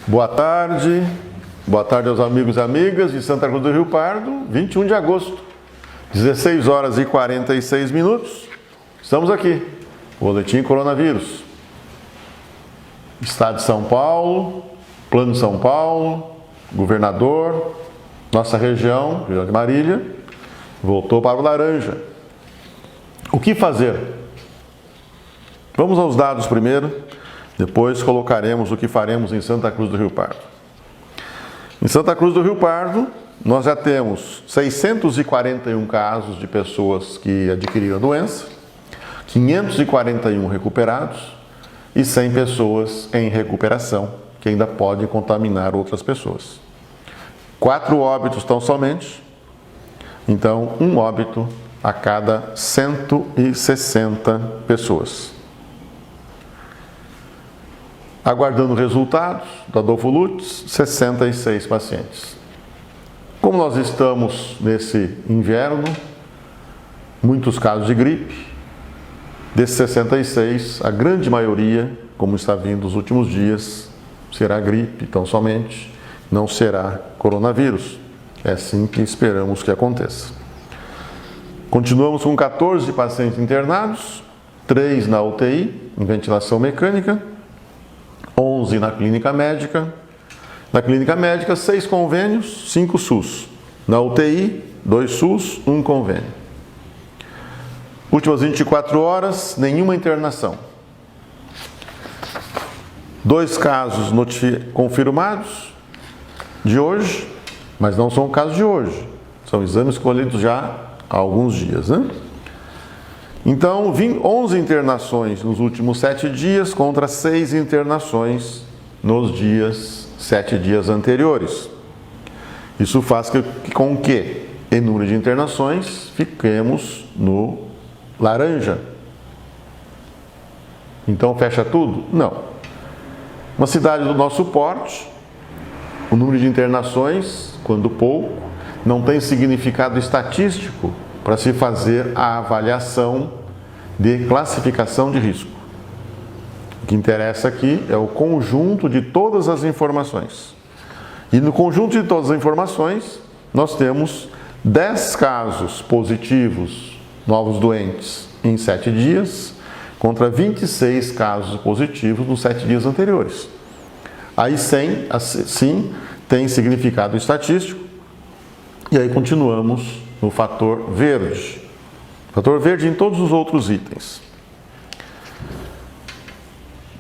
Boa tarde aos amigos e amigas de Santa Cruz do Rio Pardo, 21 de agosto, 16 horas e 46 minutos. Estamos aqui, Boletim Coronavírus. Estado de São Paulo, Plano de São Paulo, Governador, nossa região de Marília, voltou para o laranja. O que fazer? Vamos aos dados primeiro, depois colocaremos o que faremos em Santa Cruz do Rio Pardo. Em Santa Cruz do Rio Pardo, nós já temos 641 casos de pessoas que adquiriram a doença, 541 recuperados e 100 pessoas em recuperação, que ainda podem contaminar outras pessoas. 4 óbitos tão somente, então um óbito a cada 160 pessoas. Aguardando resultados do Adolfo Lutz, 66 pacientes. Como nós estamos nesse inverno, muitos casos de gripe, desses 66, a grande maioria, como está vindo nos últimos dias, será gripe, tão somente, não será coronavírus. É assim que esperamos que aconteça. Continuamos com 14 pacientes internados, 3 na UTI, em ventilação mecânica, 11 na clínica médica. Na clínica médica, 6 convênios, 5 SUS. Na UTI, 2 SUS, 1 convênio. Últimas 24 horas, nenhuma internação. 2 casos confirmados de hoje, mas não são casos de hoje. São exames colhidos já há alguns dias, né? Então, 11 internações nos últimos 7 dias contra 6 internações nos 7 dias anteriores. Isso faz com que, em número de internações, fiquemos no laranja. Então, fecha tudo? Não. Uma cidade do nosso porte, o número de internações, quando pouco, não tem significado estatístico para se fazer a avaliação de classificação de risco. O que interessa aqui é o conjunto de todas as informações. E no conjunto de todas as informações, nós temos 10 casos positivos, novos doentes, em 7 dias, contra 26 casos positivos nos 7 dias anteriores. Aí sim tem significado estatístico, e aí continuamos no fator verde. Fator verde em todos os outros itens.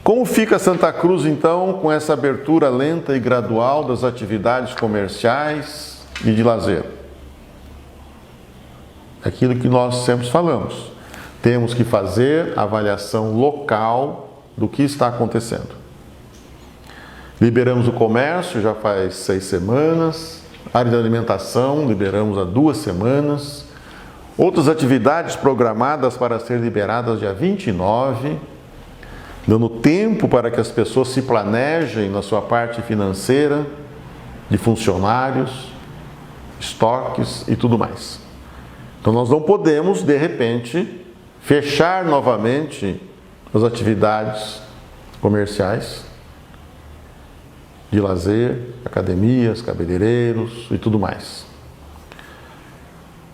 Como fica Santa Cruz, então, com essa abertura lenta e gradual das atividades comerciais e de lazer? Aquilo que nós sempre falamos. Temos que fazer a avaliação local do que está acontecendo. Liberamos o comércio já faz 6 semanas. Área de alimentação liberamos há 2 semanas. Outras atividades programadas para ser liberadas dia 29, dando tempo para que as pessoas se planejem na sua parte financeira, de funcionários, estoques e tudo mais. Então nós não podemos, de repente, fechar novamente as atividades comerciais, de lazer, academias, cabeleireiros e tudo mais.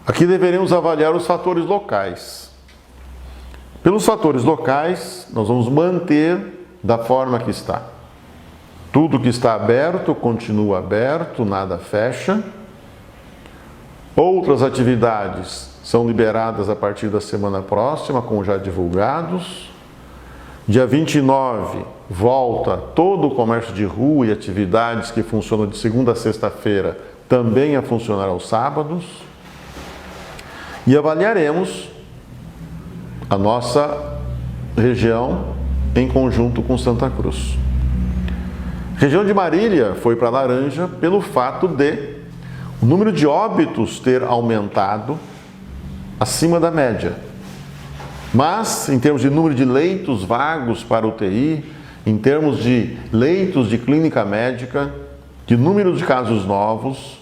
Aqui deveremos avaliar os fatores locais. Pelos fatores locais, nós vamos manter da forma que está. Tudo que está aberto, continua aberto, nada fecha. Outras atividades são liberadas a partir da semana próxima, como já divulgados. Dia 29, volta todo o comércio de rua e atividades que funcionam de segunda a sexta-feira também a funcionar aos sábados. E avaliaremos a nossa região em conjunto com Santa Cruz. A região de Marília foi para laranja pelo fato de o número de óbitos ter aumentado acima da média. Mas, em termos de número de leitos vagos para UTI, em termos de leitos de clínica médica, de número de casos novos,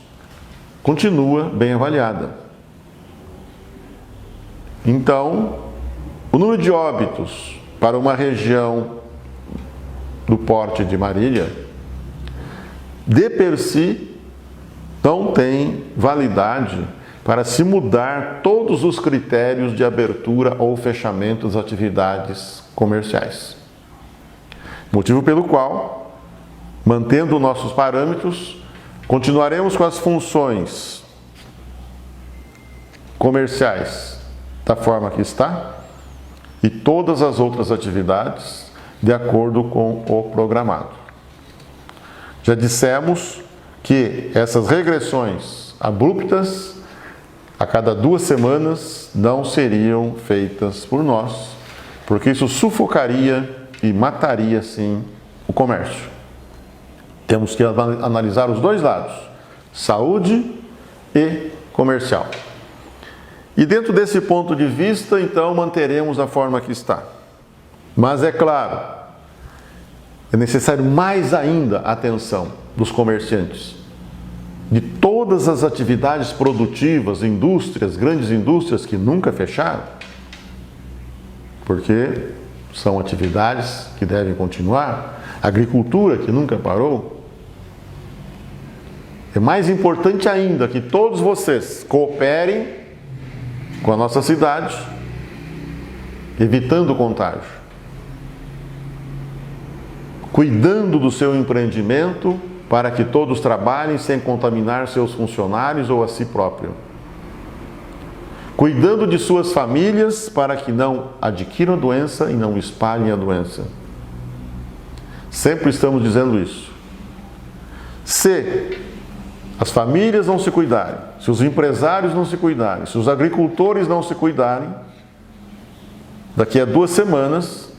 continua bem avaliada. Então, o número de óbitos para uma região do porte de Marília de per si, não tem validade para se mudar todos os critérios de abertura ou fechamento das atividades comerciais. Motivo pelo qual, mantendo nossos parâmetros, continuaremos com as funções comerciais da forma que está e todas as outras atividades de acordo com o programado. Já dissemos que essas regressões abruptas a cada 2 semanas não seriam feitas por nós, porque isso sufocaria e mataria, sim, o comércio. Temos que analisar os dois lados, saúde e comercial. E dentro desse ponto de vista, então, manteremos a forma que está. Mas é claro, é necessário mais ainda a atenção dos comerciantes, de todas as atividades produtivas, indústrias, grandes indústrias que nunca fecharam, porque são atividades que devem continuar, agricultura que nunca parou. É mais importante ainda que todos vocês cooperem com a nossa cidade, evitando o contágio, cuidando do seu empreendimento para que todos trabalhem sem contaminar seus funcionários ou a si próprio, cuidando de suas famílias para que não adquiram a doença e não espalhem a doença. Sempre estamos dizendo isso. Se as famílias não se cuidarem, se os empresários não se cuidarem, se os agricultores não se cuidarem, daqui a 2 semanas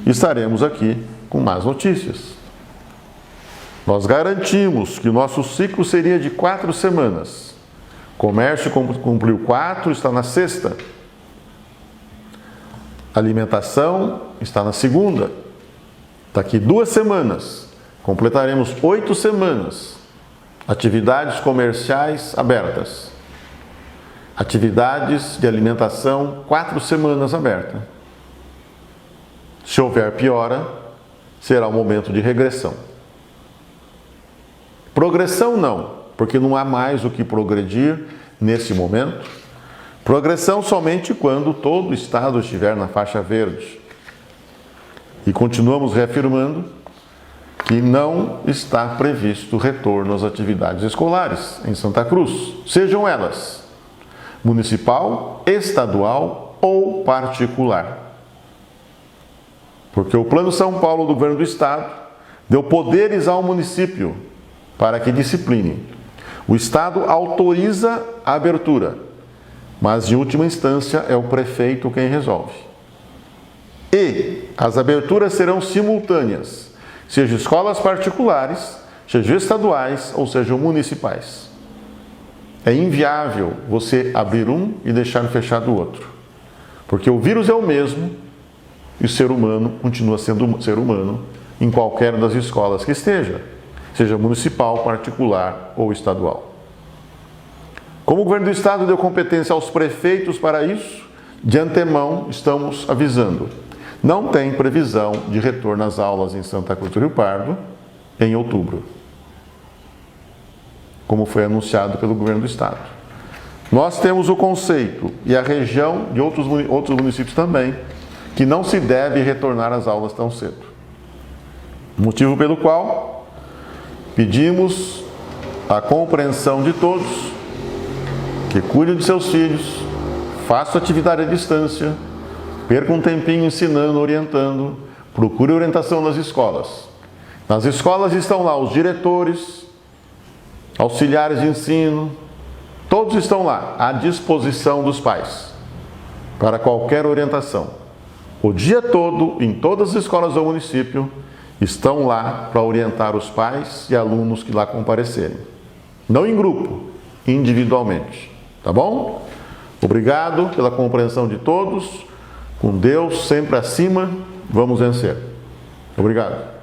estaremos aqui com más notícias. Nós garantimos que o nosso ciclo seria de 4 semanas. Comércio cumpriu 4, está na 6ª. Alimentação está na 2ª. Daqui 2 semanas, completaremos 8 semanas. Atividades comerciais abertas. Atividades de alimentação, 4 semanas abertas. Se houver piora, será um momento de regressão. Progressão não, porque não há mais o que progredir nesse momento. Progressão somente quando todo o estado estiver na faixa verde. E continuamos reafirmando que não está previsto retorno às atividades escolares em Santa Cruz, sejam elas municipal, estadual ou particular. Porque o Plano São Paulo do Governo do Estado deu poderes ao município para que discipline. O Estado autoriza a abertura, mas em última instância é o prefeito quem resolve. E as aberturas serão simultâneas, seja escolas particulares, seja estaduais ou sejam municipais. É inviável você abrir um e deixar fechado o outro, porque o vírus é o mesmo e o ser humano continua sendo ser humano em qualquer das escolas que esteja, seja municipal, particular ou estadual. Como o governo do estado deu competência aos prefeitos para isso, de antemão estamos avisando. Não tem previsão de retorno às aulas em Santa Cruz do Rio Pardo em outubro, como foi anunciado pelo governo do estado. Nós temos o conceito, e a região de outros municípios também, que não se deve retornar às aulas tão cedo. Motivo pelo qual pedimos a compreensão de todos, que cuidem de seus filhos, façam atividade à distância, percam um tempinho ensinando, orientando, procure orientação nas escolas. Nas escolas estão lá os diretores, auxiliares de ensino, todos estão lá à disposição dos pais para qualquer orientação. O dia todo, em todas as escolas do município, estão lá para orientar os pais e alunos que lá comparecerem. Não em grupo, individualmente. Tá bom? Obrigado pela compreensão de todos. Com Deus sempre acima, vamos vencer. Obrigado.